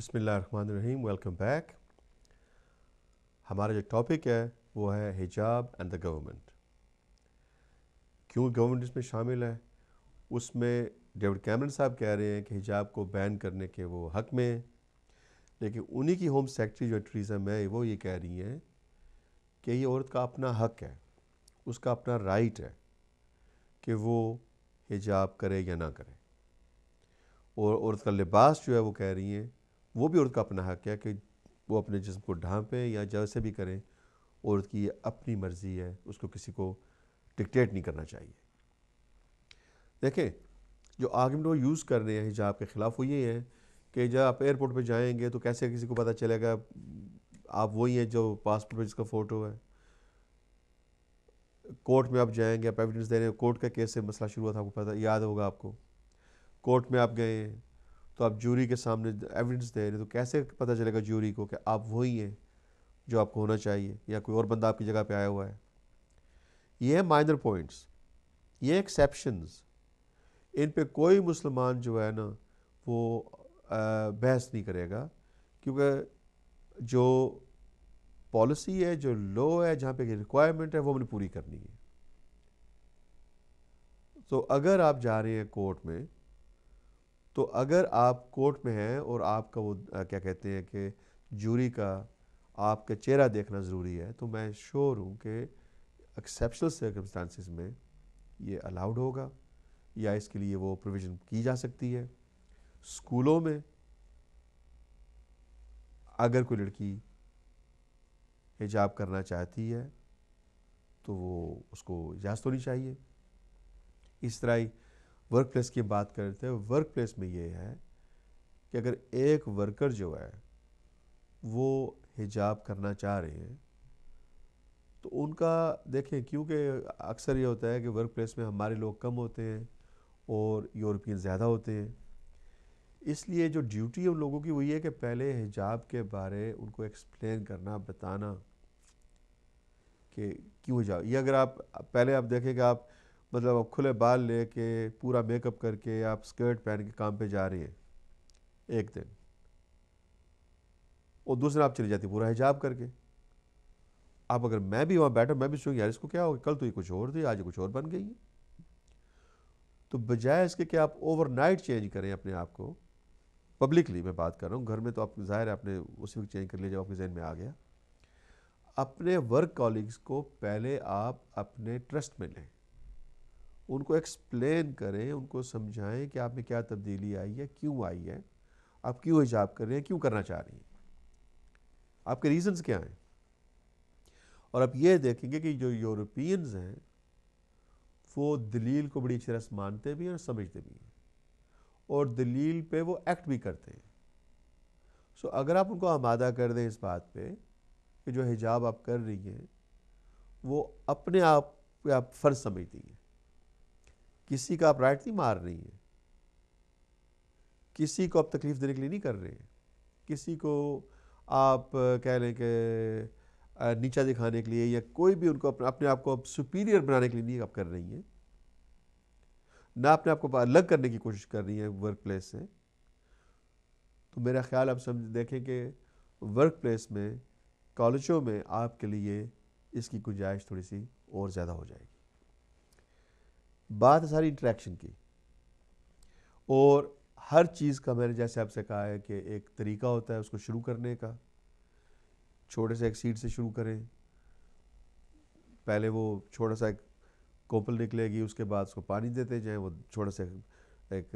بسم اللہ الرحمن الرحیم، ویلکم بیک۔ ہمارا جو ٹاپک ہے وہ ہے حجاب اینڈ دا گورنمنٹ۔ کیوں گورنمنٹ اس میں شامل ہے؟ اس میں ڈیوڈ کیمرن صاحب کہہ رہے ہیں کہ حجاب کو بین کرنے کے وہ حق میں ہیں، لیکن انہی کی ہوم سیکرٹری جو ٹریزا مے وہ یہ کہہ رہی ہیں کہ یہ عورت کا اپنا حق ہے، اس کا اپنا رائٹ ہے کہ وہ حجاب کرے یا نہ کرے، اور عورت کا لباس جو ہے وہ کہہ رہی ہیں وہ بھی عورت کا اپنا حق ہے کہ وہ اپنے جسم کو ڈھانپیں یا جیسے بھی کریں، عورت کی یہ اپنی مرضی ہے، اس کو کسی کو ڈکٹیٹ نہیں کرنا چاہیے۔ دیکھیں، جو آرگومنٹ وہ یوز کر رہے ہیں حجاب کے خلاف وہ یہ ہے کہ جب آپ ایئرپورٹ پہ جائیں گے تو کیسے کسی کو پتہ چلے گا آپ وہی ہیں جو پاسپورٹ پہ جس کا فوٹو ہے؟ کورٹ میں آپ جائیں گے، آپ ایویڈنس دے رہے ہیں، کورٹ کا کیس سے مسئلہ شروع ہوا تھا، آپ کو پتہ یاد ہوگا آپ کو، کورٹ میں آپ گئے ہیں تو آپ جوری کے سامنے ایویڈنس دے رہے ہیں، تو کیسے پتہ چلے گا جوری کو کہ آپ وہی ہیں جو آپ کو ہونا چاہیے یا کوئی اور بندہ آپ کی جگہ پہ آیا ہوا ہے؟ یہ ہے مائنر پوائنٹس، یہ ایکسیپشنز، ان پہ کوئی مسلمان جو ہے نا وہ بحث نہیں کرے گا، کیونکہ جو پالیسی ہے، جو لا ہے، جہاں پہ ریکوائرمنٹ ہے وہ ہم نے پوری کرنی ہے۔ تو اگر آپ جا رہے ہیں کورٹ میں، تو اگر آپ کورٹ میں ہیں اور آپ کا وہ کیا کہتے ہیں کہ جوری کا آپ کا چہرہ دیکھنا ضروری ہے، تو میں شور ہوں کہ ایکسیپشنل سرکمسٹانسز میں یہ الاؤڈ ہوگا یا اس کے لیے وہ پروویژن کی جا سکتی ہے۔ اسکولوں میں اگر کوئی لڑکی حجاب کرنا چاہتی ہے تو وہ اس کو اجازت ہونی چاہیے۔ اس طرح ہی ورک پلیس کی بات کرتے ہیں، ورک پلیس میں یہ ہے کہ اگر ایک ورکر جو ہے وہ حجاب کرنا چاہ رہے ہیں تو ان کا دیکھیں، کیونکہ اکثر یہ ہوتا ہے کہ ورک پلیس میں ہمارے لوگ کم ہوتے ہیں اور یورپین زیادہ ہوتے ہیں، اس لیے جو ڈیوٹی ان لوگوں کی وہ یہ ہے کہ پہلے حجاب کے بارے ان کو ایکسپلین کرنا، بتانا کہ کیوں حجاب۔ یہ اگر آپ پہلے آپ دیکھیں کہ آپ مطلب آپ کھلے بال لے کے پورا میک اپ کر کے آپ اسکرٹ پہن کے کام پہ جا رہے ہیں ایک دن، اور دوسرے آپ چلی جاتی پورا حجاب کر کے، اب اگر میں بھی وہاں بیٹھا میں بھی سوچوں یار اس کو کیا ہوگا، کل تو یہ کچھ اور تھی، آج یہ کچھ اور بن گئی ہے۔ تو بجائے اس کے کہ آپ اوور نائٹ چینج کریں اپنے آپ کو، پبلکلی میں بات کر رہا ہوں، گھر میں تو آپ ظاہر ہے آپ نے اسی وقت چینج کر لیا جب آپ کے ذہن میں آ گیا، اپنے ورک کالیگز کو پہلے آپ اپنے ٹرسٹ میں لیں، ان کو ایکسپلین کریں، ان کو سمجھائیں کہ آپ میں کیا تبدیلی آئی ہے، کیوں آئی ہے، آپ کیوں حجاب کر رہے ہیں، کیوں کرنا چاہ رہی ہیں، آپ کے ریزنز کیا ہیں۔ اور آپ یہ دیکھیں گے کہ جو یورپینز ہیں وہ دلیل کو بڑی اچھی طرح سے مانتے بھی ہیں اور سمجھتے بھی ہیں، اور دلیل پہ وہ ایکٹ بھی کرتے ہیں۔ سو اگر آپ ان کو آمادہ کر دیں اس بات پہ کہ جو حجاب آپ کر رہی ہیں وہ اپنے آپ پہ آپ فرض سمجھتی ہیں، کسی کا آپ رائٹ نہیں مار رہی ہیں، کسی کو آپ تکلیف دینے کے لیے نہیں کر رہے ہیں، کسی کو آپ کہہ لیں کہ نیچا دکھانے کے لیے یا کوئی بھی ان کو اپنے آپ کو سپیریئر بنانے کے لیے نہیں آپ کر رہی ہیں، نہ اپنے آپ کو الگ کرنے کی کوشش کر رہی ہیں ورک پلیس سے۔ تو میرا خیال آپ سمجھ دیکھیں کہ ورک پلیس میں، کالجوں میں آپ کے لیے اس کی گنجائش تھوڑی سی اور زیادہ ہو جائے گی۔ بات ہے ساری انٹریکشن کی، اور ہر چیز کا میں نے جیسے آپ سے کہا ہے کہ ایک طریقہ ہوتا ہے اس کو شروع کرنے کا، چھوٹے سے ایک سیڈ سے شروع کریں، پہلے وہ چھوٹا سا ایک کوپل نکلے گی، اس کے بعد اس کو پانی دیتے جائیں، وہ چھوٹا سا ایک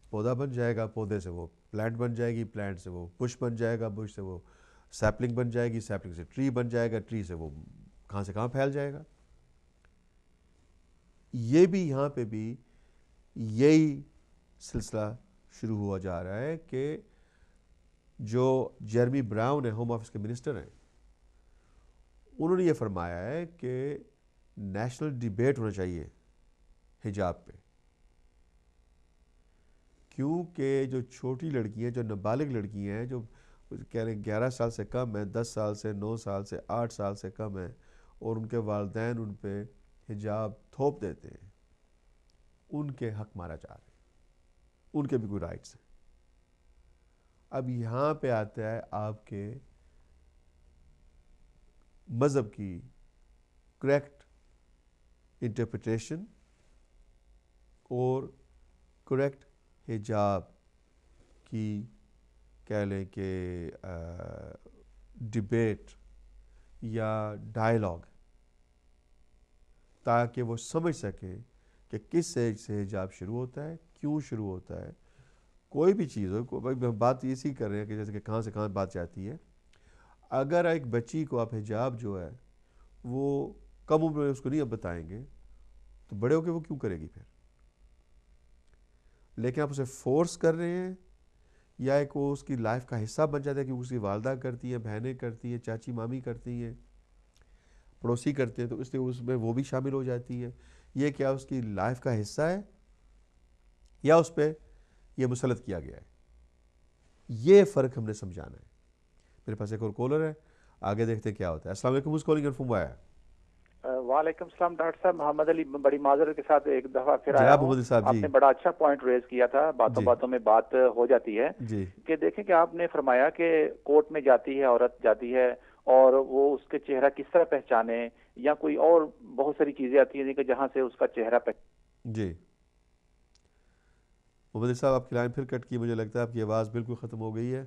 پودا بن جائے گا، پودے سے وہ پلانٹ بن جائے گی، پلانٹ سے وہ بش بن جائے گا، بش سے وہ سیپلنگ بن جائے گی، سیپلنگ سے ٹری بن جائے گا، ٹری سے وہ کہاں سے کہاں پھیل جائے گا۔ یہ بھی یہاں پہ بھی یہی سلسلہ شروع ہوا جا رہا ہے کہ جو جیرمی براؤن ہے، ہوم آفس کے منسٹر ہیں، انہوں نے یہ فرمایا ہے کہ نیشنل ڈیبیٹ ہونا چاہیے حجاب پہ، کیونکہ جو چھوٹی لڑکیاں، جو نابالغ لڑکیاں ہیں، جو کہہ رہے ہیں 11 سال سے کم ہیں، 10 سال سے، 9 سال سے، 8 سال سے کم ہیں، اور ان کے والدین ان پہ حجاب تھوپ دیتے ہیں، ان کے حق مارا جا رہا ہے، ان کے بھی کوئی رائٹس ہیں۔ اب یہاں پہ آتا ہے آپ کے مذہب کی کریکٹ انٹرپریٹیشن اور کریکٹ حجاب کی کہہ لیں کہ ڈبیٹ یا ڈائیلاگ، تاکہ وہ سمجھ سکیں کہ کس ایج سے حجاب شروع ہوتا ہے، کیوں شروع ہوتا ہے. کوئی بھی چیز ہو، بات اسی کر رہے ہیں کہ جیسے کہ کہاں سے کہاں بات جاتی ہے. اگر ایک بچی کو آپ حجاب جو ہے وہ کم عمر میں اس کو نہیں اب بتائیں گے تو بڑے ہو کے وہ کیوں کرے گی پھر. لیکن آپ اسے فورس کر رہے ہیں، یا ایک وہ اس کی لائف کا حصہ بن جاتا ہے کہ اس کی والدہ کرتی ہیں، بہنیں کرتی ہیں، چاچی مامی کرتی ہیں، پڑوسی کرتے ہیں، تو اس لیے اس میں وہ بھی شامل ہو جاتی ہے. یہ کیا اس کی لائف کا حصہ ہے یا اس پہ یہ مسلط کیا گیا ہے؟ یہ فرق ہم نے سمجھانا ہے. میرے پاس ایک اور کالر ہے، آگے دیکھتے ہیں کیا ہوتا ہے. السلام علیکم. اس کالنگ انفارم آیا. وعلیکم السلام ڈاکٹر صاحب. محمد علی بڑی معذرت کے ساتھ ایک دفعہ پھر آیا جناب ہوں. محمد صاحب. آپ جی نے بڑا اچھا پوائنٹ ریز کیا تھا، باتوں جی باتوں میں بات ہو جاتی ہے جی کہ دیکھیں کہ آپ نے فرمایا کہ کورٹ میں جاتی ہے عورت، جاتی ہے اور وہ اس کے چہرہ کس طرح پہچانے، یا کوئی اور بہت ساری چیزیں آتی ہیں کہ جہاں سے اس کا چہرہ جی محمد صاحب آپ کی لائن پھر کٹ کی، مجھے لگتا ہے آپ کی آواز بالکل ختم ہو گئی ہے.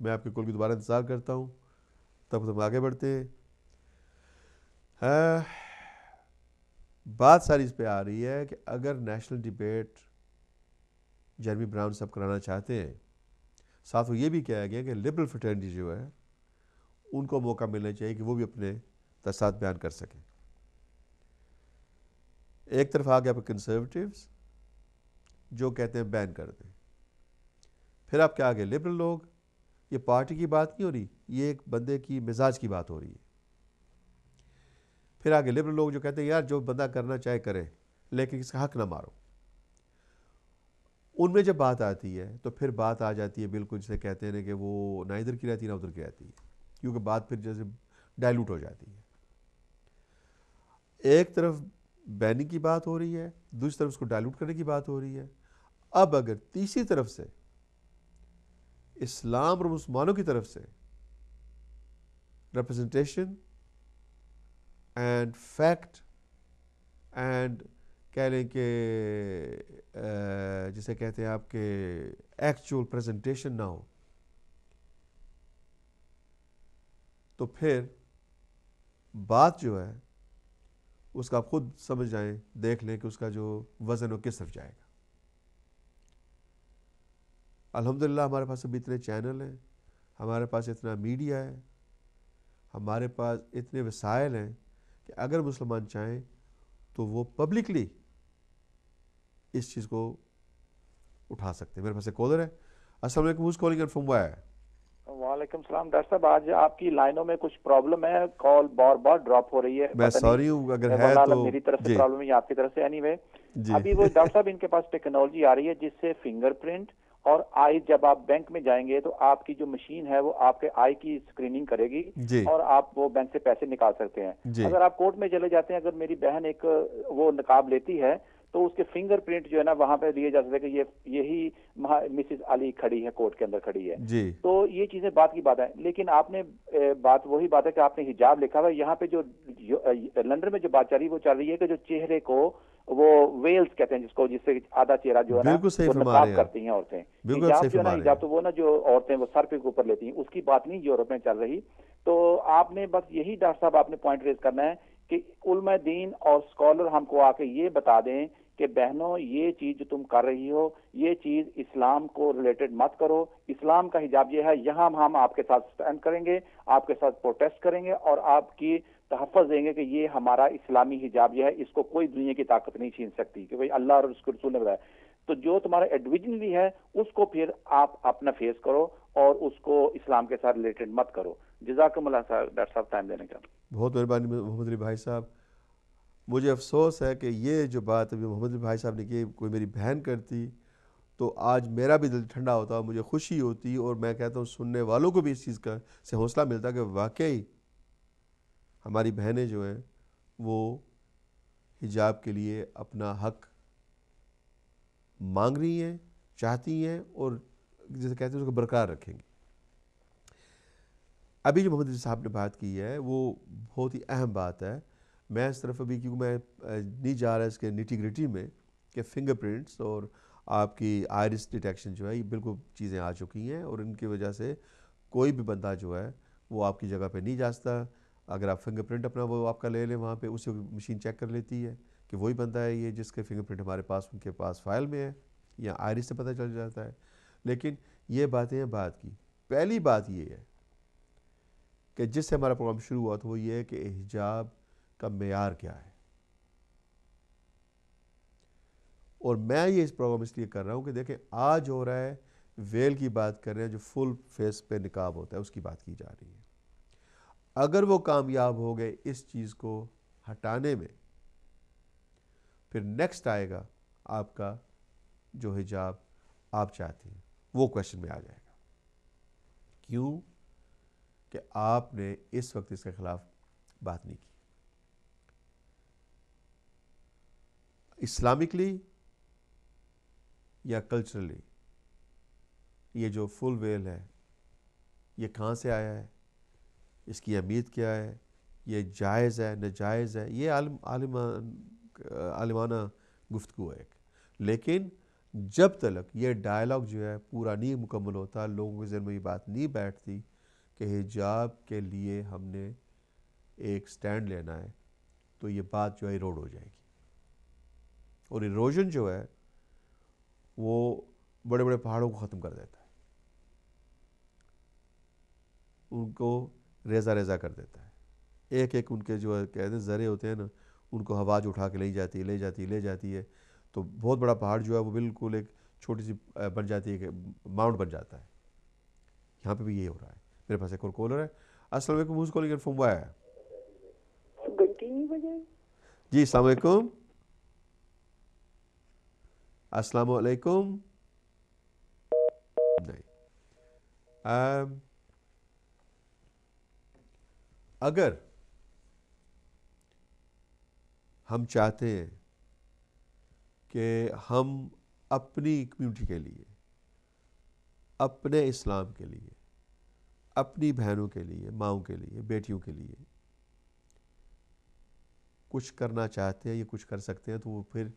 میں آپ کے کال کی دوبارہ انتظار کرتا ہوں، تب ہم آگے بڑھتے ہیں. بات ساری اس پہ آ رہی ہے کہ اگر نیشنل ڈیبیٹ جیرمی براؤن صاحب کرانا چاہتے ہیں، ساتھ وہ یہ بھی کہا گیا کہ لبرل فریٹرنیٹی جو ہے ان کو موقع ملنا چاہیے کہ وہ بھی اپنے تاثرات بیان کر سکیں. ایک طرف آ گیا آپ کنسرویٹیوز جو کہتے ہیں بین کر دیں، پھر آپ کے آگے لبرل لوگ. یہ پارٹی کی بات نہیں ہو رہی، یہ ایک بندے کی مزاج کی بات ہو رہی ہے. پھر آگے لبرل لوگ جو کہتے ہیں یار جو بندہ کرنا چاہے کرے لیکن اس کا حق نہ مارو. ان میں جب بات آتی ہے تو پھر بات آ جاتی ہے بالکل جسے کہتے ہیں کہ وہ نہ ادھر کی رہتی نہ ادھر کی رہتی ہے، کیونکہ بات پھر جیسے ڈائلوٹ ہو جاتی ہے. ایک طرف بیننگ کی بات ہو رہی ہے، دوسری طرف اس کو ڈائلوٹ کرنے کی بات ہو رہی ہے. اب اگر تیسری طرف سے اسلام اور مسلمانوں کی طرف سے ریپرزنٹیشن اینڈ فیکٹ اینڈ کہہ لیں کہ جسے کہتے ہیں آپ کے ایکچوئل پریزنٹیشن نہ ہو، تو پھر بات جو ہے اس کا آپ خود سمجھ جائیں، دیکھ لیں کہ اس کا جو وزن وہ کس طرف جائے گا. الحمدللہ ہمارے پاس ابھی اتنے چینل ہیں، ہمارے پاس اتنا میڈیا ہے، ہمارے پاس اتنے وسائل ہیں کہ اگر مسلمان چاہیں تو وہ پبلکلی اس چیز کو اٹھا سکتے ہیں. میرے پاس ایک کالر ہے. السلام علیکم. Who's calling from where? وعلیکم السلام ڈاکٹر صاحب. آج آپ کی لائنوں میں کچھ پرابلم ہے، کال بار بار ڈراپ ہو رہی ہے، میں پتہ سوری ہوں اگر نہیں ہے واللہ تو. میری طرف سے جی پرابلم ہے یا آپ کی طرف سے. اینی وے جی ابھی وہ ڈاکٹر صاحب ان کے پاس ٹیکنالوجی آ رہی ہے جس سے فنگر پرنٹ اور آئی، جب آپ بینک میں جائیں گے تو آپ کی جو مشین ہے وہ آپ کے آئی کی اسکریننگ کرے گی جی اور آپ وہ بینک سے پیسے نکال سکتے ہیں. جی اگر آپ کورٹ میں چلے جاتے ہیں، اگر میری بہن ایک وہ نقاب لیتی ہے تو اس کے فنگر پرنٹ جو ہے نا وہاں پہ لیے جا سکتے کہ یہی مسز علی کھڑی ہے، کورٹ کے اندر کھڑی ہے. جی تو یہ چیزیں بات کی بات ہے. لیکن آپ نے بات وہی بات ہے کہ آپ نے حجاب لکھا ہوا ہے. یہاں پہ جو لندن میں جو بات چل رہی ہے وہ چل رہی ہے کہ جو چہرے کو وہ ویلز کہتے ہیں جس سے آدھا چہرہ جو ہے نا بالکل صحیح وہ فرما رہے نقاب ہیں آپ، کرتی ہیں عورتیں. بالکل آپ صحیح حجاب جو ہے نا، فرما رہے ہیں. حجاب تو وہ نا جو عورتیں وہ سر پہ اوپر لیتی ہیں، اس کی بات نہیں یورپ میں چل رہی. تو آپ نے بس یہی ڈاکٹر صاحب آپ نے پوائنٹ ریز کرنا ہے کہ علماء دین اور اسکالر ہم کو آ کے یہ بتا دیں کہ بہنوں یہ چیز جو تم کر رہی ہو یہ چیز اسلام کو ریلیٹڈ مت کرو. اسلام کا حجاب یہ ہے، یہاں ہم آپ کے ساتھ سٹینڈ کریں گے، آپ کے ساتھ پروٹیسٹ کریں گے اور آپ کی تحفظ دیں گے کہ یہ ہمارا اسلامی حجاب یہ ہے، اس کو کوئی دنیا کی طاقت نہیں چھین سکتی کہ بھئی اللہ اور اس کے رسول نے بتایا. تو جو تمہارا ایڈویجنلی ہے اس کو پھر آپ اپنا فیس کرو اور اس کو اسلام کے ساتھ ریلیٹڈ مت کرو. جزاکم اللہ صاحب ڈاکٹر صاحب ٹائم دینے کا. بہت مہربانی محمد علی بھائی صاحب. مجھے افسوس ہے کہ یہ جو بات ابھی محمد علی بھائی صاحب نے کی کوئی میری بہن کرتی تو آج میرا بھی دل ٹھنڈا ہوتا، مجھے خوشی ہوتی، اور میں کہتا ہوں سننے والوں کو بھی اس چیز کا سے حوصلہ ملتا کہ واقعی ہماری بہنیں جو ہیں وہ حجاب کے لیے اپنا حق مانگ رہی ہیں، چاہتی ہیں اور جیسے کہتے ہیں اس کو برقرار رکھیں گے. ابھی جو محمد علی صاحب نے بات کی ہے وہ بہت ہی اہم بات ہے. میں اس طرف ابھی کیونکہ میں نہیں جا رہا اس کے نیٹی گریٹی میں کہ فنگر پرنٹس اور آپ کی آئرس ڈیٹیکشن جو ہے یہ بالکل چیزیں آ چکی ہیں اور ان کی وجہ سے کوئی بھی بندہ جو ہے وہ آپ کی جگہ پہ نہیں جا سکتا. اگر آپ فنگر پرنٹ اپنا وہ آپ کا لے لیں وہاں پہ اسے مشین چیک کر لیتی ہے کہ وہی بندہ ہے یہ جس کے فنگر پرنٹ ہمارے پاس ان کے پاس فائل میں ہے, یا آئرس سے پتہ چل جاتا ہے. لیکن یہ باتیں ہیں بات کی. پہلی بات یہ ہے کہ جس سے ہمارا پروگرام شروع ہوا تو وہ یہ ہے کہ حجاب کا معیار کیا ہے. اور میں یہ اس پروگرام اس لیے کر رہا ہوں کہ دیکھیں آج ہو رہا ہے ویل کی بات کر رہے ہیں جو فل فیس پہ نقاب ہوتا ہے اس کی بات کی جا رہی ہے. اگر وہ کامیاب ہو گئے اس چیز کو ہٹانے میں, پھر نیکسٹ آئے گا آپ کا جو حجاب آپ چاہتے ہیں وہ کویشچن میں آ جائے گا. کیوں کہ آپ نے اس وقت اس کے خلاف بات نہیں کی. اسلامکلی یا کلچرلی یہ جو فل ویل ہے یہ کہاں سے آیا ہے, اس کی اہمیت کیا ہے, یہ جائز ہے ناجائز ہے, یہ عالمانہ گفتگو ہے ایک. لیکن جب تک یہ ڈائلاگ جو ہے پورا نہیں مکمل ہوتا, لوگوں کے ذہن میں یہ بات نہیں بیٹھتی کہ حجاب کے لیے ہم نے ایک سٹینڈ لینا ہے, تو یہ بات جو ہے ایروڈ ہو جائے گی. اور ایروژن جو ہے وہ بڑے بڑے پہاڑوں کو ختم کر دیتا ہے, ان کو ریزہ ریزہ کر دیتا ہے. ایک ایک ان کے جو کہتے ہیں ذرے ہوتے ہیں نا, ان کو ہوا جو اٹھا کے لے جاتی ہے تو بہت بڑا پہاڑ جو ہے وہ بالکل ایک چھوٹی سی بن جاتی ہے کہ ماؤنٹ بن جاتا ہے. یہاں پہ بھی یہ ہو رہا ہے. میرے پاس ایک اور کالر ہے. السلام علیکم. Who's calling from where? جی السلام علیکم. السلام علیکم. نہیں. اگر ہم چاہتے ہیں کہ ہم اپنی کمیونٹی کے لیے, اپنے اسلام کے لیے, اپنی بہنوں کے لیے, ماؤں کے لیے, بیٹیوں کے لیے کچھ کرنا چاہتے ہیں یا کچھ کر سکتے ہیں, تو وہ پھر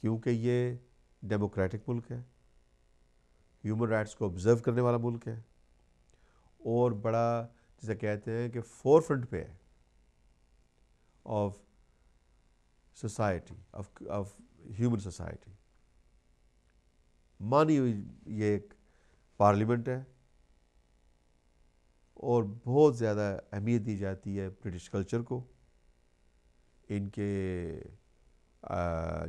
کیونکہ یہ ڈیموکریٹک ملک ہے, ہیومن رائٹس کو آبزرو کرنے والا ملک ہے, اور بڑا جسے کہتے ہیں کہ فور فرنٹ پہ ہے of society, of human society. مانی ہوئی یہ ایک پارلیمنٹ ہے, اور بہت زیادہ اہمیت دی جاتی ہے برٹش کلچر کو, ان کے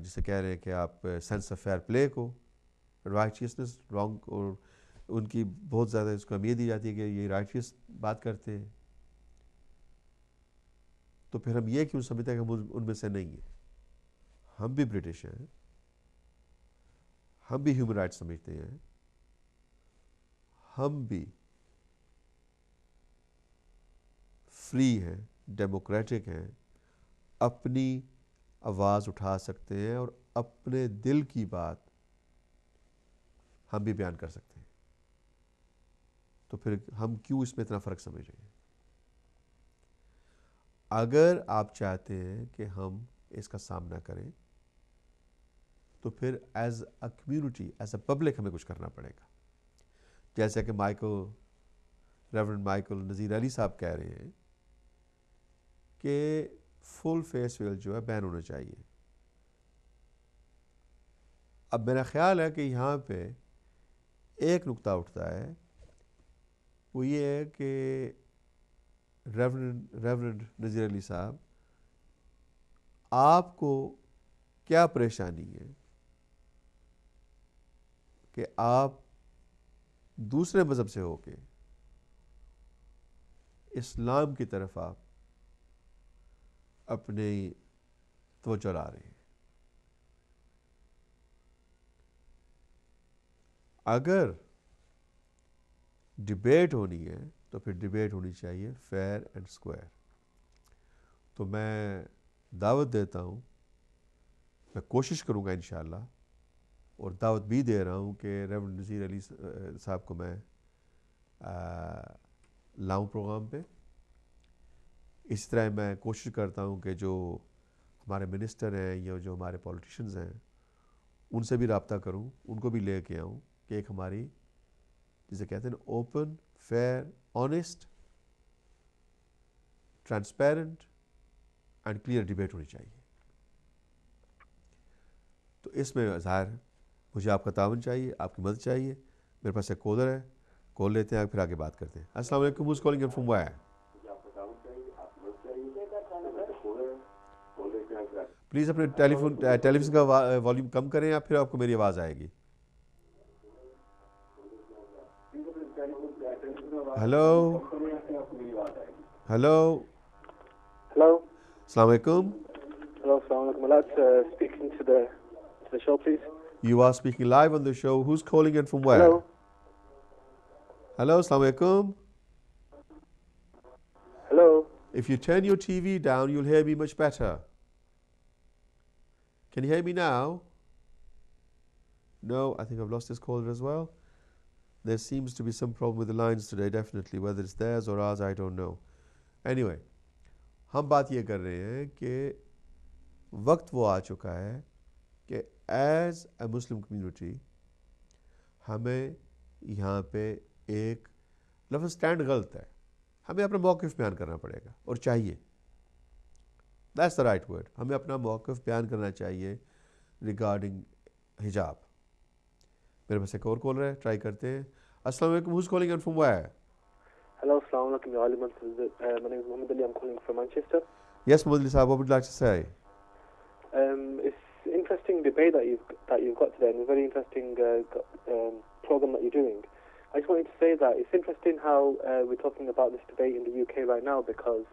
جسے کہہ رہے ہیں کہ آپ سینس آف فیئر پلے کو, رائچیسنس رانگ, اور ان کی بہت زیادہ اس کو اہمیت دی جاتی ہے کہ یہ رائچیس بات کرتے ہیں. تو پھر ہم یہ کیوں سمجھتے ہیں کہ ہم ان میں سے نہیں ہیں؟ ہم بھی برٹش ہیں, ہم بھی ہیومن رائٹس سمجھتے ہیں, ہم بھی فری ہیں, ڈیموکریٹک ہیں, اپنی آواز اٹھا سکتے ہیں اور اپنے دل کی بات ہم بھی بیان کر سکتے ہیں. تو پھر ہم کیوں اس میں اتنا فرق سمجھ رہے ہیں؟ اگر آپ چاہتے ہیں کہ ہم اس کا سامنا کریں تو پھر as a community, as a public ہمیں کچھ کرنا پڑے گا. جیسے کہ ریورنڈ مائیکل نذیر علی صاحب کہہ رہے ہیں کہ فل فیس ویل جو ہے بین ہونا چاہیے. اب میرا خیال ہے کہ یہاں پہ ایک نقطہ اٹھتا ہے, وہ یہ ہے کہ ریورنڈ نذیر علی صاحب, آپ کو کیا پریشانی ہے کہ آپ دوسرے مذہب سے ہو کے اسلام کی طرف آپ اپنی توجہ لا رہے ہیں؟ اگر ڈبیٹ ہونی ہے تو پھر ڈبیٹ ہونی چاہیے فیئر اینڈ اسکوائر. تو میں دعوت دیتا ہوں, میں کوشش کروں گا انشاءاللہ اور دعوت بھی دے رہا ہوں کہ ریورنڈ نذیر علی صاحب کو میں لاؤں پروگرام پہ. اس طرح میں کوشش کرتا ہوں کہ جو ہمارے منسٹر ہیں یا جو ہمارے پولیٹیشنز ہیں ان سے بھی رابطہ کروں, ان کو بھی لے کے آؤں کہ ایک ہماری جسے کہتے ہیں open, fair, honest, transparent and clear debate ہونی چاہیے. تو اس میں ظاہر مجھے آپ کا تعاون چاہیے, آپ کی مدد چاہیے. میرے پاس ایک کالر ہے, کال لیتے ہیں پھر آگے بات کرتے ہیں. السلام علیکم, who's calling in from where? Please اپنے ٹیلی ویژن کا والیوم کم کریں یا پھر آپ کو میری آواز آئے گی. Hello hello Hello. السلام علیکم. Hello, Assalamu alaikum. I'd speaking to the show, please. You are speaking live on the show. Who's calling in from where? Hello. Hello, assalamu alaikum. Hello. If you turn your TV down, you'll hear me much better. Can you hear me now? No, I think I've lost this caller as well. There seems to be some problem with the lines today, definitely. Whether it's theirs or ours, I don't know. Anyway, ہم بات یہ کر رہے ہیں کہ وقت وہ آ چکا ہے کہ ایز اے مسلم کمیونٹی ہمیں یہاں پہ ایک لفظ اسٹینڈ غلط ہے, ہمیں اپنا موقف بیان کرنا پڑے گا اور چاہیے. That's the right word. ہمیں اپنا موقف بیان کرنا چاہیے ریگارڈنگ حجاب. میرے پاس ایک اور کال ہے, ٹرائی کرتے ہیں. السلام علیکم, who's calling in from where? Hello, Assalamu alaikum. My name is Mohammed Ali. I'm calling from Manchester. Yes, Mohammed Ali Sahab, what would you like to say? It's interesting debate that you've got today, and a very interesting program that you're doing. I just wanted to say that it's interesting how we're talking about this debate in the UK right now, because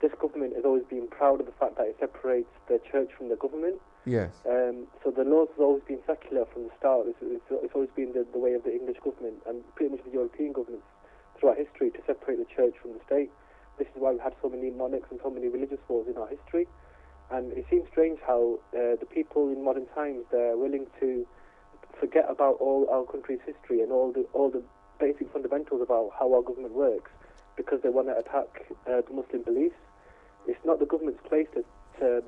this government has always been proud of the fact that it separates the church from the government. Yes. So the laws have always been secular from the start. It's always been the way of the English government and pretty much the European governments throughout history to separate the church from the state. This is why we've had so many monarchs and so many religious wars in our history. And it seems strange how the people in modern times, they're willing to forget about all our country's history and all the basic fundamentals about how our government works, because they want to attack the Muslim beliefs. It's not the government's place to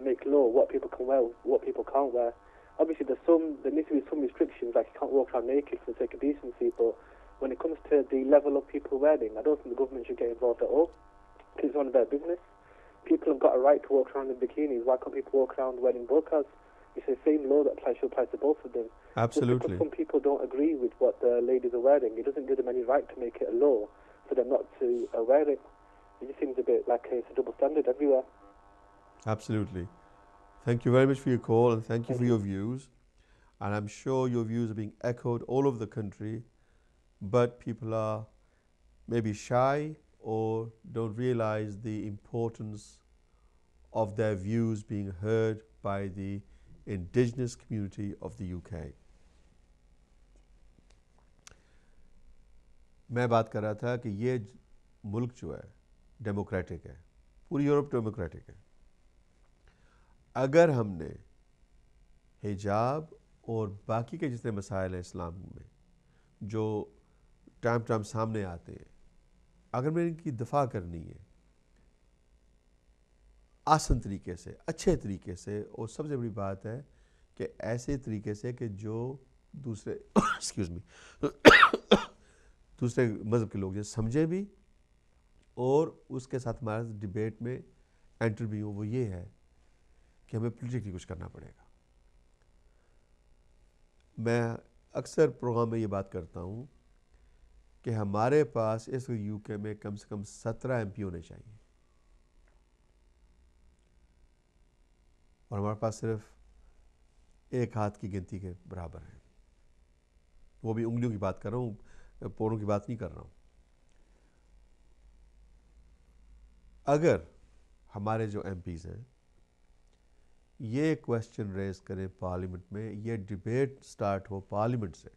make law what people can wear, what people can't wear. Obviously, there needs to be some restrictions, like you can't walk around naked for the sake of decency, but when it comes to the level of people wearing, I don't think the government should get involved at all, because it's none of their business. People have got a right to walk around in bikinis. Why can't people walk around wearing burqas? It's the same law that should apply to both of them. Absolutely. Just because some people don't agree with what the ladies are wearing, it doesn't give them any right to make it a law for them not to wear it. It just seems a bit like it's a double standard everywhere. Absolutely. Thank you very much for your call, and thank you for your views. And I'm sure your views are being echoed all over the country, but people are maybe shy or don't realize the importance of their views being heard by the indigenous community of the UK. میں بات کر رہا تھا کہ یہ ملک جو ہے democratic ہے, پوری یورپ ڈیموکریٹک ہے. اگر ہم نے حجاب اور باقی کے جتنے مسائل ہیں اسلام میں جو ٹائم سامنے آتے ہیں, اگر میں ان کی دفاع کرنی ہے آسان طریقے سے, اچھے طریقے سے, اور سب سے بڑی بات ہے کہ ایسے طریقے سے کہ جو دوسرے دوسرے مذہب کے لوگ جو سمجھیں بھی اور اس کے ساتھ ہمارا ڈیبیٹ میں انٹر بھی ہوں, وہ یہ ہے کہ ہمیں پولیٹیکلی کچھ کرنا پڑے گا. میں اکثر پروگرام میں یہ بات کرتا ہوں کہ ہمارے پاس اس یو کے میں کم سے کم 17 ایم پی ہونے چاہیے, اور ہمارے پاس صرف ایک ہاتھ کی گنتی کے برابر ہیں. وہ بھی انگلیوں کی بات کر رہا ہوں, پوروں کی بات نہیں کر رہا ہوں. اگر ہمارے جو ایم پیز ہیں یہ کویسچن ریز کریں پارلیمنٹ میں, یہ ڈیبیٹ سٹارٹ ہو پارلیمنٹ سے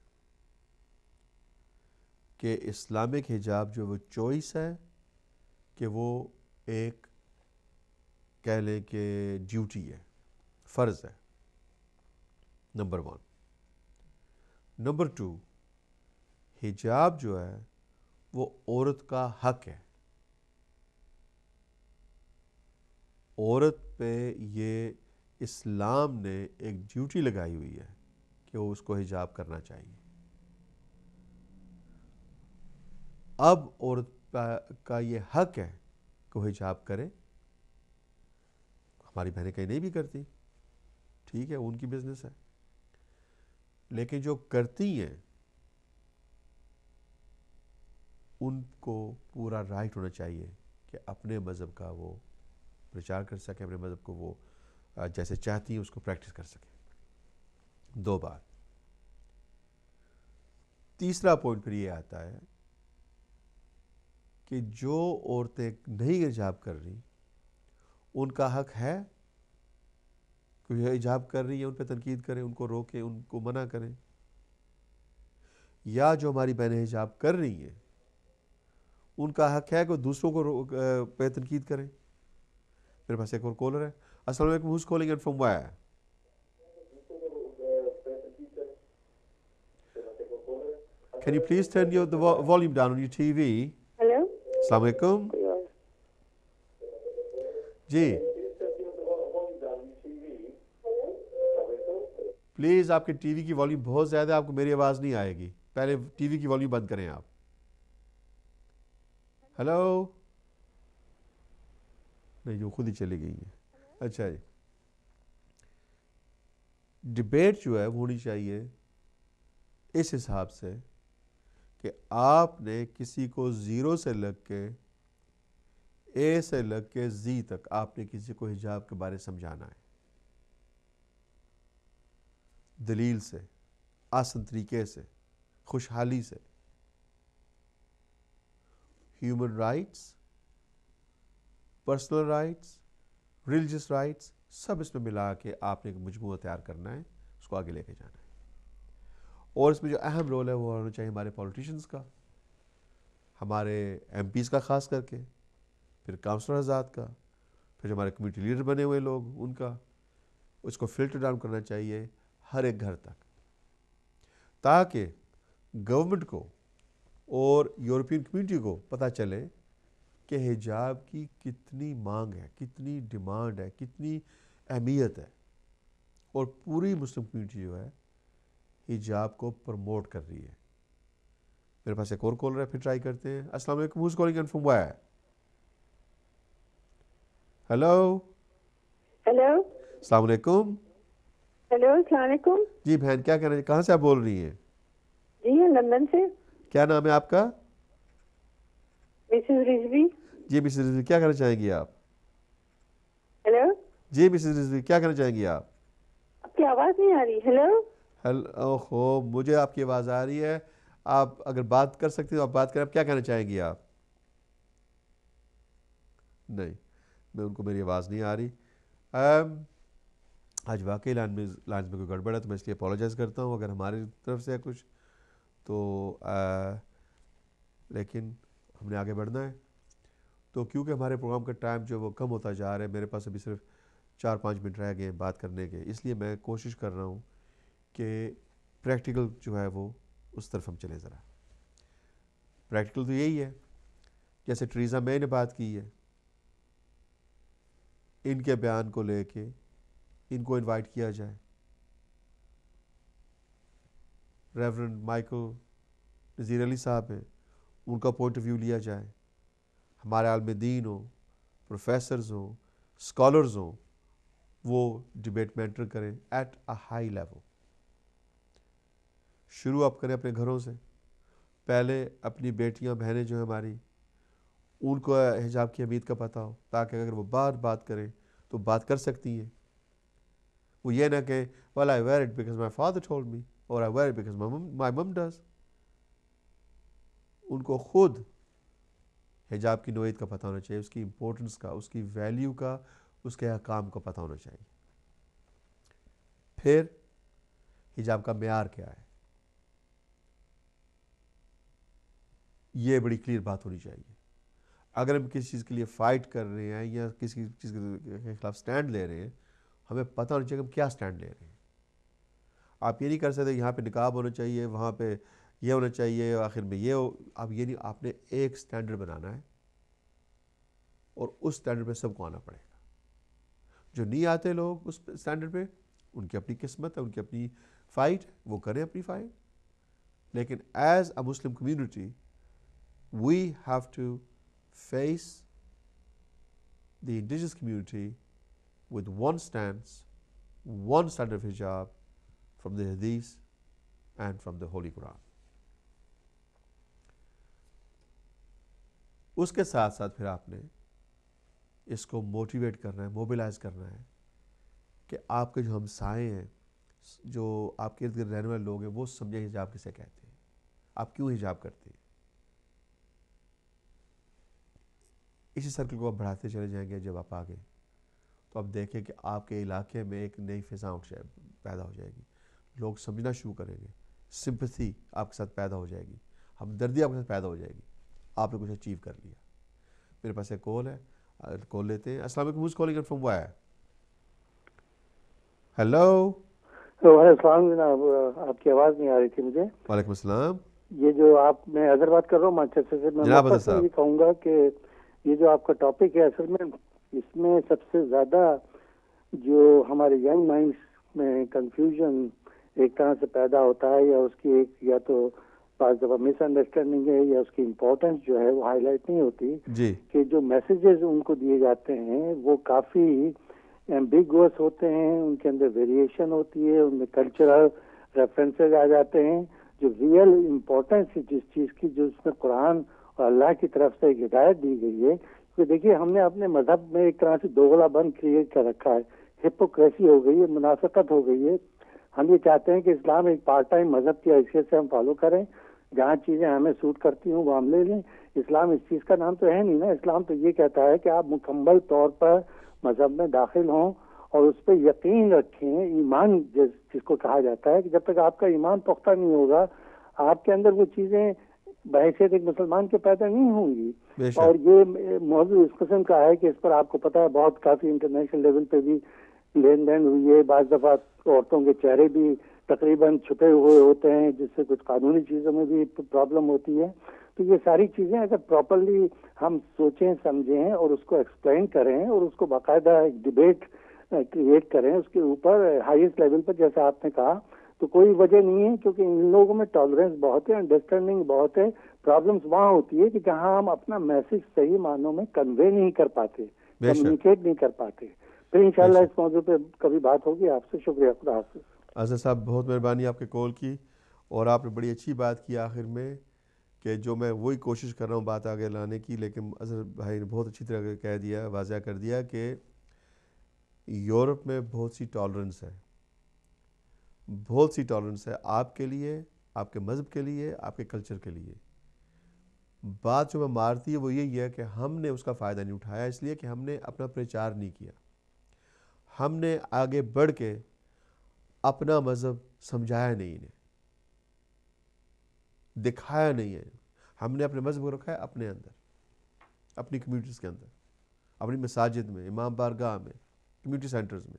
کہ اسلامک حجاب جو وہ چوائس ہے کہ وہ ایک کہہ لیں کہ ڈیوٹی ہے, فرض ہے, نمبر 1. نمبر 2، حجاب جو ہے وہ عورت کا حق ہے. عورت پہ یہ اسلام نے ایک ڈیوٹی لگائی ہوئی ہے کہ وہ اس کو حجاب کرنا چاہیے. اب عورت کا یہ حق ہے کہ وہ حجاب کرے. ہماری بہنیں کہیں نہیں بھی کرتی، ٹھیک ہے، ان کی بزنس ہے، لیکن جو کرتی ہیں ان کو پورا رائٹ ہونا چاہیے کہ اپنے مذہب کا وہ پرچار کر سکیں، اپنے مذہب کو وہ جیسے چاہتی ہیں اس کو پریکٹس کر سکیں. 2 بات. تیسرا پوائنٹ پھر یہ آتا ہے کہ جو عورتیں نہیں حجاب کر رہی ان کا حق ہے کہ وہ حجاب کر رہی ہیں ان پہ تنقید کریں، ان کو روکیں، ان کو منع کریں. یا جو ہماری بہنیں حجاب کر رہی ہیں ان کا حق ہے کہ وہ دوسروں کو پہ تنقید کریں. میرے پاس ایک اور کالر ہے. السلام علیکم. Who's calling and from where? Can you please turn the volume down on your TV? Hello? السلام علیکم. جی پلیز آپ کے ٹی وی کی والیوم بہت زیادہ ہے، آپ کو میری آواز نہیں آئے گی. پہلے ٹی وی کی والیوم بند کریں آپ. ہیلو. نہیں، وہ خود ہی چلی گئی ہیں. اچھا جی. ڈبیٹ جو ہے وہ ہونی چاہیے اس حساب سے کہ آپ نے کسی کو 0 سے لگ کے اے سے لگ کے زی تک آپ نے کسی کو حجاب کے بارے سمجھانا ہے، دلیل سے، آسان طریقے سے، خوشحالی سے. Human rights, personal rights, religious rights, سب اس میں ملا کے آپ نے ایک مجموعہ تیار کرنا ہے، اس کو آگے لے کے جانا ہے. اور اس میں جو اہم رول ہے وہ ہونا چاہیے ہمارے پولیٹیشنز کا، ہمارے ایم پیز کا خاص کر کے، پھر کاؤنسلر حضرات کا، پھر جو ہمارے کمیونٹی لیڈر بنے ہوئے لوگ ان کا. اس کو فلٹر ڈاؤن کرنا چاہیے ہر ایک گھر تک، تاکہ گورنمنٹ کو اور یورپین کمیونٹی کو پتہ چلے کہ حجاب کی کتنی مانگ ہے، کتنی ڈیمانڈ ہے، کتنی اہمیت ہے. اور پوری مسلم کمیونٹی جو ہے حجاب کو پروموٹ کر رہی ہے. میرے پاس ایک اور کالر ہے، پھر ٹرائی کرتے ہیں. السلام علیکم. Who's calling and from where? Hello. Hello. السلام علیکم. ہیلو، السلام علیکم. جی بہن، کیا کہنا ہے؟ کہاں سے آپ بول رہی ہیں؟ جی ہاں، لندن سے. کیا نام ہے آپ کا؟ مسز رضوی. جی مسز رضوی، کیا کہنا چاہیں گی آپ؟ ہیلو. جی مسز رضوی، کیا کہنا چاہیں گی آپ؟ آپ کی آواز نہیں آ رہی. ہیلو. اوہو، مجھے آپ کی آواز آ رہی ہے. آپ اگر بات کر سکتے تو آپ بات کریں. آپ کیا کہنا چاہیں گی آپ؟ نہیں، میں ان کو میری آواز نہیں آ رہی. آج واقعی لائنز میں کوئی گڑبڑ ہے تو میں اس لیے اپولوجائز کرتا ہوں اگر ہماری طرف سے ہے کچھ تو، لیکن ہم نے آگے بڑھنا ہے. تو کیونکہ ہمارے پروگرام کا ٹائم جو وہ کم ہوتا جا رہا ہے، میرے پاس ابھی صرف 4-5 منٹ رہ گئے ہیں بات کرنے کے، اس لیے میں کوشش کر رہا ہوں کہ پریکٹیکل جو ہے وہ اس طرف ہم چلیں. ذرا پریکٹیکل تو یہی ہے، جیسے ٹریزا مے نے بات کی ہے، ان کے بیان کو لے کے ان کو انوائٹ کیا جائے. ریورنڈ مائیکل نذیر علی صاحب ہیں، ان کا پوائنٹ آف ویو لیا جائے. ہمارے عالم دین ہوں، پروفیسرز ہوں، اسکالرز ہوں، وہ ڈبیٹ میں انٹر کریں ایٹ اے ہائی لیول. شروع آپ کریں اپنے گھروں سے. پہلے اپنی بیٹیاں بہنیں جو ہیں ہماری، ان کو حجاب کی اہمیت کا پتہ ہو، تاکہ اگر وہ بات کریں تو بات کر سکتی ہیں. وہ یہ نہ کہ well I wear it because my father told me or I wear it because my mom does. ان کو خود حجاب کی نوعیت کا پتہ ہونا چاہیے، اس کی امپورٹنس کا، اس کی ویلیو کا، اس کے احکام کا پتہ ہونا چاہیے. پھر حجاب کا معیار کیا ہے، یہ بڑی کلیئر بات ہونی چاہیے. اگر ہم کسی چیز کے لیے فائٹ کر رہے ہیں یا کسی چیز کے خلاف سٹینڈ لے رہے ہیں، ہمیں پتہ ہونا چاہیے کہ ہم کیا سٹینڈ لے رہے ہیں. آپ یہ نہیں کر سکتے یہاں پہ نقاب ہونا چاہیے، وہاں پہ یہ ہونا چاہیے، آخر میں یہ ہو. آپ یہ نہیں، آپ نے ایک سٹینڈرڈ بنانا ہے اور اس سٹینڈرڈ پہ سب کو آنا پڑے گا. جو نہیں آتے لوگ اس سٹینڈرڈ پہ، ان کی اپنی قسمت ہے، ان کی اپنی فائٹ، وہ کریں اپنی فائٹ. لیکن as a Muslim community we have to face the indigenous community with one stance, one standard of hijab from the Hadith and from the Holy Quran. اس کے ساتھ ساتھ پھر آپ نے اس کو موٹیویٹ کرنا ہے، موبلائز کرنا ہے کہ آپ کے جو ہمسائے ہیں، جو آپ کے ارد گرد رہنے والے لوگ ہیں، وہ سمجھیں حجاب کسے کہتے ہیں، آپ کیوں حجاب کرتے ہیں. اسی سرکل کو آپ بڑھاتے چلے جائیں گے. جب آپ آگے تو آپ دیکھیں کہ آپ کے علاقے میں ایک نئی فضا پیدا ہو جائے گی، لوگ سمجھنا شروع کریں گے، سمپتھی آپ کے ساتھ پیدا ہو جائے گی، ہمدردی آپ کے ساتھ پیدا ہو جائے گی. آپ نے کچھ اچیو کر لیا. میرے پاس ایک کال ہے، کال لیتے ہیں. السلام علیکم. Calling from wire. ہیلو. السلام جناب، آپ کی آواز نہیں آ رہی تھی مجھے. وعلیکم السلام. یہ جو آپ، میں اظہر بات کر رہا ہوں مانچسٹر سے. میں جناب مختصر یہ کہوں گا کہ یہ جو آپ کا ٹاپک ہے، اصل میں اس میں سب سے زیادہ جو ہمارے ینگ مائنڈس میں کنفیوژن ایک طرح سے پیدا ہوتا ہے، یا اس کی ایک یا تو بعض دفعہ مس انڈرسٹینڈنگ ہے، یا اس کی امپورٹنس جو ہے وہ ہائی لائٹ نہیں ہوتی. جی. کہ جو میسیجز ان کو دیے جاتے ہیں وہ کافی ایمبیگوس ہوتے ہیں، ان کے اندر ویریشن ہوتی ہے، ان میں کلچرل ریفرنسز آ جاتے ہیں. جو ریئل امپورٹنس ہے جس چیز کی، جو اس میں قرآن اور اللہ کی طرف سے ایک ہدایت دی گئی ہے. کہ دیکھیے، ہم نے اپنے مذہب میں ایک طرح سے دوغلا بند کریٹ کر رکھا ہے، ہپوکریسی ہو گئی ہے، منافقت ہو گئی ہے. ہم یہ چاہتے ہیں کہ اسلام ایک پارٹ ٹائم مذہب کی حیثیت سے ہم فالو کریں، جہاں چیزیں ہمیں سوٹ کرتی ہوں وہ ہم لے لیں. اسلام اس چیز کا نام تو ہے نہیں نا. اسلام تو یہ کہتا ہے کہ آپ مکمل طور پر مذہب میں داخل ہوں اور اس پہ یقین رکھیں. ایمان جس کو کہا جاتا ہے کہ جب تک آپ کا ایمان پختہ نہیں ہوگا، آپ کے اندر وہ چیزیں بحیثیت ایک مسلمان کے پیدا نہیں ہوں گی. اور یہ موضوع اس قسم کا ہے کہ اس پر آپ کو پتہ ہے بہت کافی انٹرنیشنل لیول پہ بھی لین دین ہوئی ہے. بعض دفعہ عورتوں کے چہرے بھی تقریباً چھپے ہوئے ہوتے ہیں، جس سے کچھ قانونی چیزوں میں بھی پرابلم ہوتی ہے. تو یہ ساری چیزیں اگر پراپرلی ہم سوچیں سمجھیں اور اس کو ایکسپلین کریں اور اس کو باقاعدہ ایک ڈبیٹ کریٹ کریں اس کے اوپر ہائیسٹ لیول پر، جیسا آپ نے کہا، تو کوئی وجہ نہیں ہے. کیونکہ ان لوگوں میں ٹالرنس بہت ہے، انڈرسٹینڈنگ بہت ہے. پرابلمس وہاں ہوتی ہے کہ جہاں ہم اپنا میسج صحیح معنوں میں کنوے نہیں کر پاتے، کمیونیکیٹ نہیں کر پاتے. پھر انشاءاللہ اس موضوع پہ کبھی بات ہوگی. آپ سے شکریہ. خدا حافظ. اظہر صاحب بہت مہربانی آپ کے کال کی، اور آپ نے بڑی اچھی بات کی آخر میں، کہ جو میں وہی کوشش کر رہا ہوں بات آگے لانے کی. لیکن اظہر بھائی نے بہت اچھی طرح کہہ دیا، واضح کر دیا کہ یورپ میں بہت سی ٹالرنس ہے، بہت سی ٹالرنس ہے آپ کے لیے، آپ کے مذہب کے لیے، آپ کے کلچر کے لیے. بات جو میں مارتی ہے وہ یہی ہے کہ ہم نے اس کا فائدہ نہیں اٹھایا، اس لیے کہ ہم نے اپنا پرچار نہیں کیا. ہم نے آگے بڑھ کے اپنا مذہب سمجھایا نہیں، انہیں دکھایا نہیں ہے. ہم نے اپنے مذہب کو رکھا ہے اپنے اندر، اپنی کمیونٹیز کے اندر، اپنی مساجد میں، امام بارگاہ میں، کمیونٹی سینٹرز میں.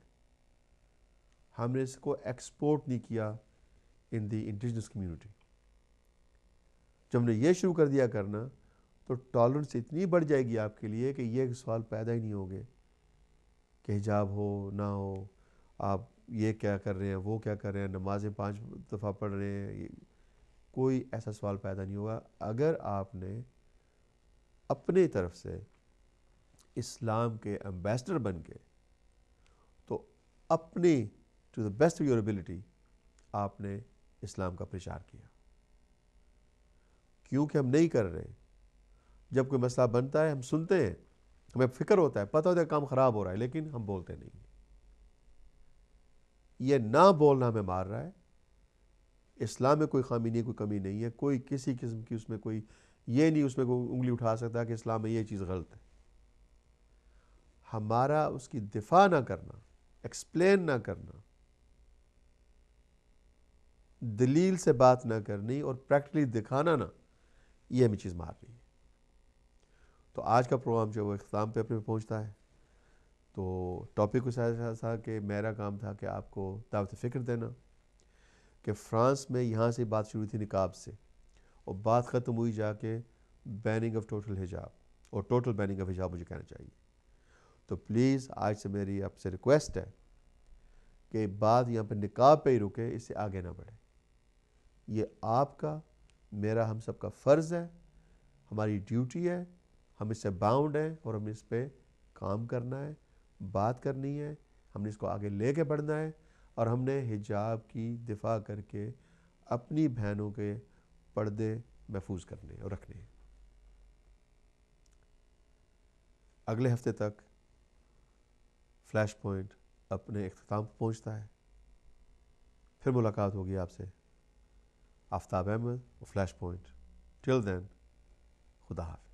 ہم نے اس کو ایکسپورٹ نہیں کیا ان دی انڈیجنس کمیونٹی. جب ہم نے یہ شروع کر دیا کرنا تو ٹالرنس اتنی بڑھ جائے گی آپ کے لیے کہ یہ سوال پیدا ہی نہیں ہوگے کہ حجاب ہو نہ ہو، آپ یہ کیا کر رہے ہیں، وہ کیا کر رہے ہیں، نمازیں 5 دفعہ پڑھ رہے ہیں. کوئی ایسا سوال پیدا نہیں ہوگا اگر آپ نے اپنی طرف سے اسلام کے ایمبیسڈر بن کے، تو اپنی to the best of your ability آپ نے اسلام کا پرچار کیا. کیونکہ ہم نہیں کر رہے. جب کوئی مسئلہ بنتا ہے ہم سنتے ہیں، ہمیں فکر ہوتا ہے، پتہ ہوتا ہے کام خراب ہو رہا ہے، لیکن ہم بولتے نہیں. یہ نہ بولنا ہمیں مار رہا ہے. اسلام میں کوئی خامی نہیں، کوئی کمی نہیں ہے، کوئی کسی قسم کی اس میں کوئی یہ نہیں اس میں کوئی انگلی اٹھا سکتا کہ اسلام میں یہ چیز غلط ہے. ہمارا اس کی دفاع نہ کرنا، ایکسپلین نہ کرنا، دلیل سے بات نہ کرنی اور پریکٹیکلی دکھانا نہ، یہ ہمیں چیز مار رہی ہے. تو آج کا پروگرام جو وہ اختتام پہ اپنے پہنچتا ہے. تو ٹاپک کچھ ایسا تھا کہ میرا کام تھا کہ آپ کو دعوت فکر دینا کہ فرانس میں یہاں سے بات شروع تھی نقاب سے اور بات ختم ہوئی جا کے بیننگ آف ٹوٹل حجاب اور ٹوٹل بیننگ آف حجاب مجھے کہنا چاہیے. تو پلیز آج سے میری آپ سے ریکویسٹ ہے کہ بات یہاں پہ نقاب پہ ہی رکے, اس سے آگے نہ بڑھے. یہ آپ کا میرا ہم سب کا فرض ہے, ہماری ڈیوٹی ہے, ہم اس سے باؤنڈ ہیں اور ہم اس پہ کام کرنا ہے, بات کرنی ہے, ہم نے اس کو آگے لے کے بڑھنا ہے اور ہم نے حجاب کی دفاع کر کے اپنی بہنوں کے پردے محفوظ کرنے اور رکھنے ہیں. اگلے ہفتے تک فلیش پوائنٹ اپنے اختتام پر پہنچتا ہے. پھر ملاقات ہوگی آپ سے. آفتاب احمد, فلیش پوائنٹ. ٹل دین, خدا حافظ.